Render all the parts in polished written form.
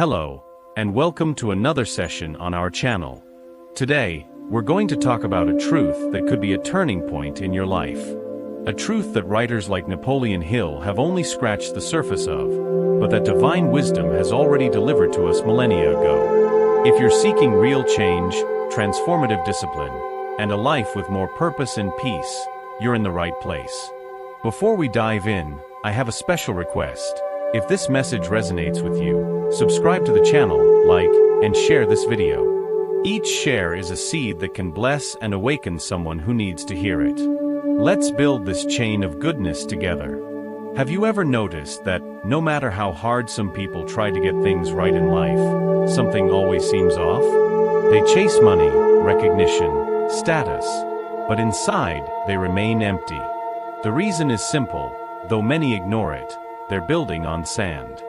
Hello, and welcome to another session on our channel. Today, we're going to talk about a truth that could be a turning point in your life. A truth that writers like Napoleon Hill have only scratched the surface of, but that divine wisdom has already delivered to us millennia ago. If you're seeking real change, transformative discipline, and a life with more purpose and peace, you're in the right place. Before we dive in, I have a special request. If this message resonates with you, subscribe to the channel, like, and share this video. Each share is a seed that can bless and awaken someone who needs to hear it. Let's build this chain of goodness together. Have you ever noticed that, no matter how hard some people try to get things right in life, something always seems off? They chase money, recognition, status, but inside, they remain empty. The reason is simple, though many ignore it. They're building on sand.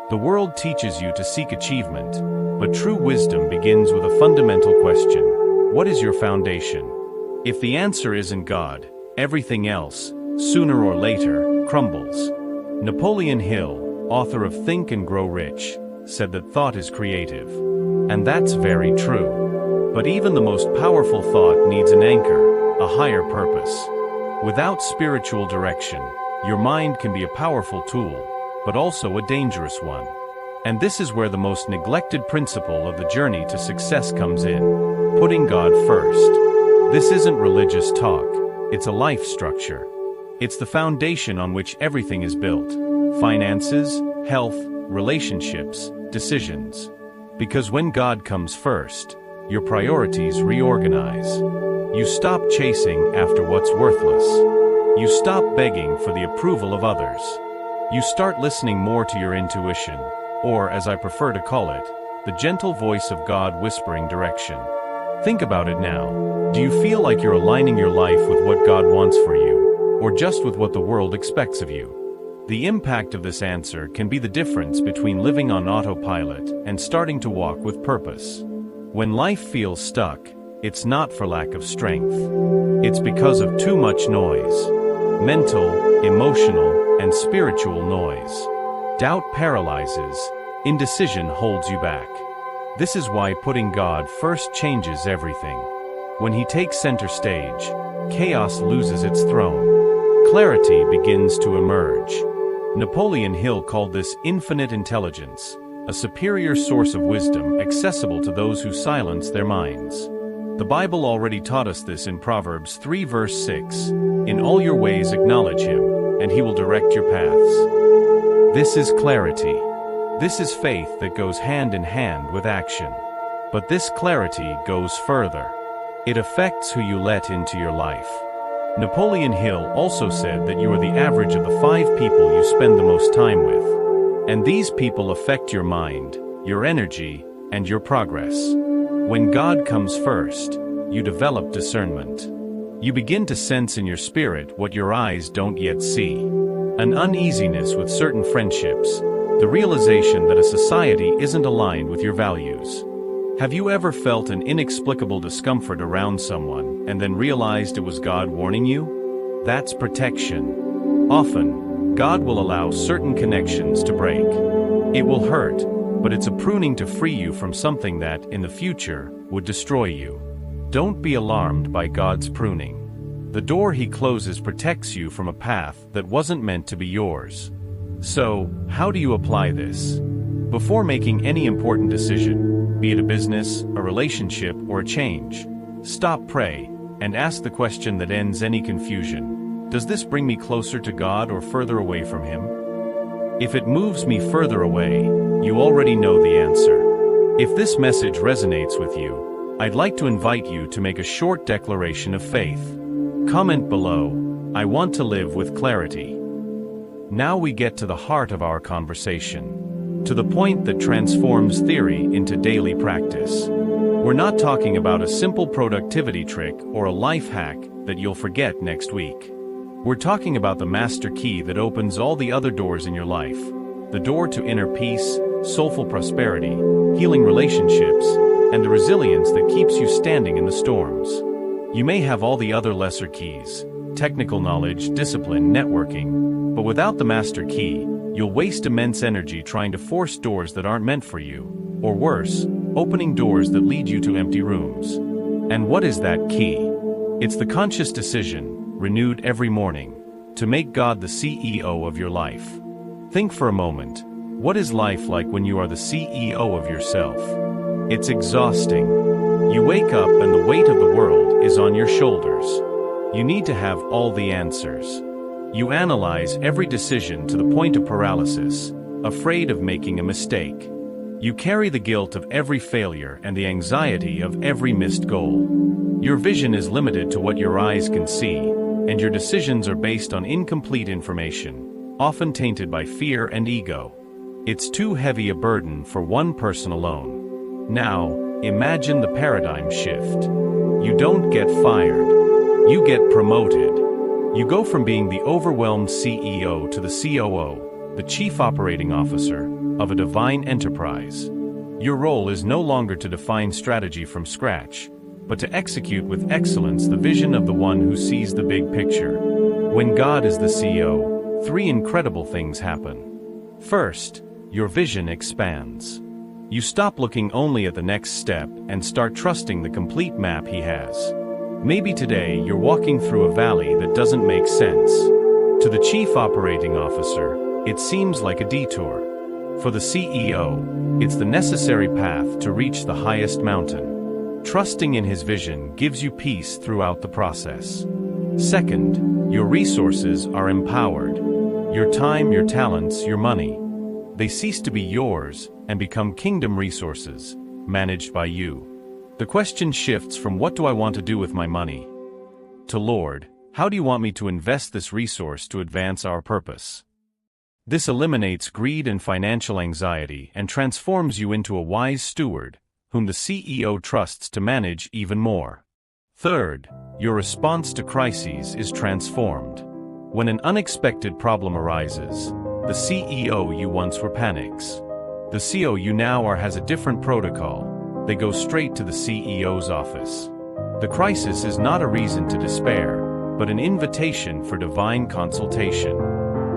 The world teaches you to seek achievement, but true wisdom begins with a fundamental question. What is your foundation? If the answer isn't God, everything else, sooner or later, crumbles. Napoleon Hill, author of Think and Grow Rich, said that thought is creative. And that's very true. But even the most powerful thought needs an anchor, a higher purpose. Without spiritual direction, your mind can be a powerful tool, but also a dangerous one. And this is where the most neglected principle of the journey to success comes in: putting God first. This isn't religious talk, it's a life structure. It's the foundation on which everything is built: finances, health, relationships, decisions. Because when God comes first, your priorities reorganize. You stop chasing after what's worthless. You stop begging for the approval of others. You start listening more to your intuition, or as I prefer to call it, the gentle voice of God whispering direction. Think about it now. Do you feel like you're aligning your life with what God wants for you, or just with what the world expects of you? The impact of this answer can be the difference between living on autopilot and starting to walk with purpose. When life feels stuck, it's not for lack of strength. It's because of too much noise. Mental, emotional, and spiritual noise. Doubt paralyzes, indecision holds you back. This is why putting God first changes everything. When He takes center stage, chaos loses its throne. Clarity begins to emerge. Napoleon Hill called this infinite intelligence, a superior source of wisdom accessible to those who silence their minds. The Bible already taught us this in Proverbs 3 verse 6. In all your ways acknowledge Him, and He will direct your paths. This is clarity. This is faith that goes hand in hand with action. But this clarity goes further. It affects who you let into your life. Napoleon Hill also said that you are the average of the 5 people you spend the most time with. And these people affect your mind, your energy, and your progress. When God comes first, you develop discernment. You begin to sense in your spirit what your eyes don't yet see. An uneasiness with certain friendships, the realization that a society isn't aligned with your values. Have you ever felt an inexplicable discomfort around someone and then realized it was God warning you? That's protection. Often, God will allow certain connections to break. It will hurt, but it's a pruning to free you from something that, in the future, would destroy you. Don't be alarmed by God's pruning. The door He closes protects you from a path that wasn't meant to be yours. So, how do you apply this? Before making any important decision, be it a business, a relationship, or a change, stop, pray, and ask the question that ends any confusion. Does this bring me closer to God or further away from Him? If it moves me further away, you already know the answer. If this message resonates with you, I'd like to invite you to make a short declaration of faith. Comment below, I want to live with clarity. Now we get to the heart of our conversation. To the point that transforms theory into daily practice. We're not talking about a simple productivity trick or a life hack that you'll forget next week. We're talking about the master key that opens all the other doors in your life. The door to inner peace, soulful prosperity, healing relationships, and the resilience that keeps you standing in the storms. You may have all the other lesser keys, technical knowledge, discipline, networking, but without the master key, You'll waste immense energy trying to force doors that aren't meant for you, or worse, opening doors that lead you to empty rooms. And what is that key? It's the conscious decision, renewed every morning, to make God the CEO of your life. Think for a moment. What is life like when you are the CEO of yourself? It's exhausting. You wake up and the weight of the world is on your shoulders. You need to have all the answers. You analyze every decision to the point of paralysis, afraid of making a mistake. You carry the guilt of every failure and the anxiety of every missed goal. Your vision is limited to what your eyes can see, and your decisions are based on incomplete information, often tainted by fear and ego. It's too heavy a burden for one person alone. Now, imagine the paradigm shift. You don't get fired. You get promoted. You go from being the overwhelmed CEO to the COO, the Chief Operating Officer, of a divine enterprise. Your role is no longer to define strategy from scratch, but to execute with excellence the vision of the one who sees the big picture. When God is the CEO, three incredible things happen. First, your vision expands. You stop looking only at the next step and start trusting the complete map He has. Maybe today you're walking through a valley that doesn't make sense. To the Chief Operating Officer, it seems like a detour. For the CEO, it's the necessary path to reach the highest mountain. Trusting in His vision gives you peace throughout the process. Second, your resources are empowered. Your time, your talents, your money. They cease to be yours and become kingdom resources, managed by you. The question shifts from what do I want to do with my money? To Lord, how do you want me to invest this resource to advance our purpose? This eliminates greed and financial anxiety and transforms you into a wise steward, whom the CEO trusts to manage even more. Third, your response to crises is transformed. When an unexpected problem arises, the CEO you once were panics. The CEO you now are has a different protocol. They go straight to the CEO's office. The crisis is not a reason to despair, but an invitation for divine consultation.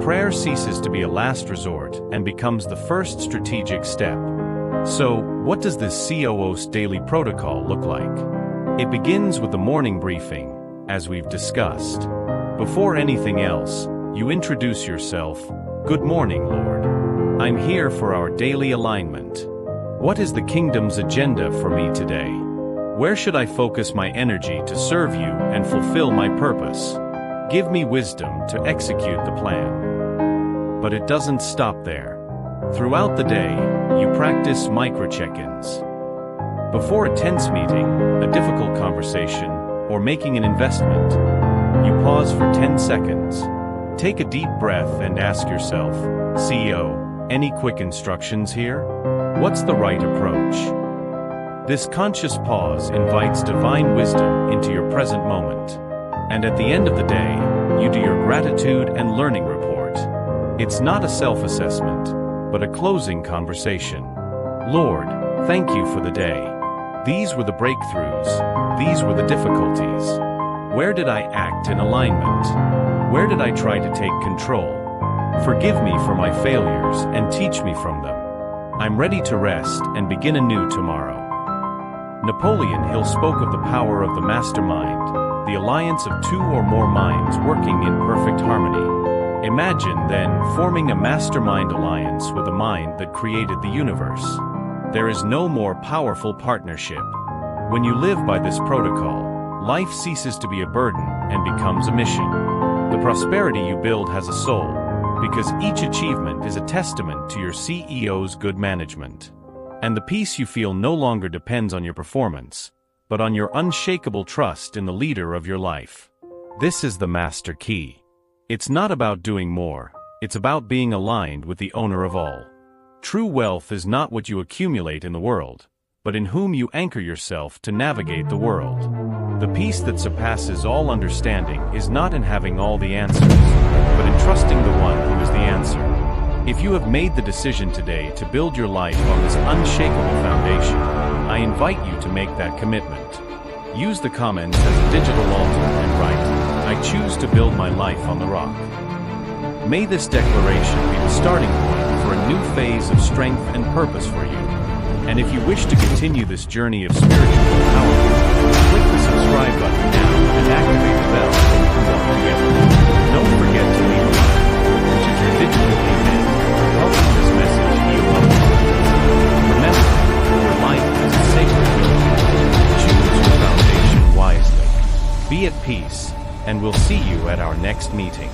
Prayer ceases to be a last resort and becomes the first strategic step. So, what does this COO's daily protocol look like? It begins with the morning briefing, as we've discussed. Before anything else, you introduce yourself. Good morning, Lord. I'm here for our daily alignment. What is the kingdom's agenda for me today? Where should I focus my energy to serve you and fulfill my purpose? Give me wisdom to execute the plan. But it doesn't stop there. Throughout the day, you practice micro-check-ins. Before a tense meeting, a difficult conversation, or making an investment, you pause for 10 seconds. Take a deep breath and ask yourself, CEO, any quick instructions here? What's the right approach? This conscious pause invites divine wisdom into your present moment. And at the end of the day, you do your gratitude and learning report. It's not a self-assessment, but a closing conversation. Lord, thank you for the day. These were the breakthroughs. These were the difficulties. Where did I act in alignment? Where did I try to take control? Forgive me for my failures and teach me from them. I'm ready to rest and begin anew tomorrow. Napoleon Hill spoke of the power of the mastermind, the alliance of two or more minds working in perfect harmony. Imagine, then, forming a mastermind alliance with a mind that created the universe. There is no more powerful partnership. When you live by this protocol, life ceases to be a burden and becomes a mission. The prosperity you build has a soul, because each achievement is a testament to your CEO's good management. And the peace you feel no longer depends on your performance, but on your unshakable trust in the leader of your life. This is the master key. It's not about doing more, it's about being aligned with the owner of all. True wealth is not what you accumulate in the world, but in whom you anchor yourself to navigate the world. The peace that surpasses all understanding is not in having all the answers, but in trusting the one who is the answer. If you have made the decision today to build your life on this unshakable foundation, I invite you to make that commitment. Use the comments as a digital altar and write, I choose to build my life on the rock. May this declaration be the starting point for a new phase of strength and purpose for you. And if you wish to continue this journey of spiritual empowerment, click the subscribe button now and activate the bell so we can walk together. Don't forget to leave a like, which is your digital amen, helping this message heal others. Remember, your life is a sacred building. Choose your foundation wisely. Be at peace, and we'll see you at our next meeting.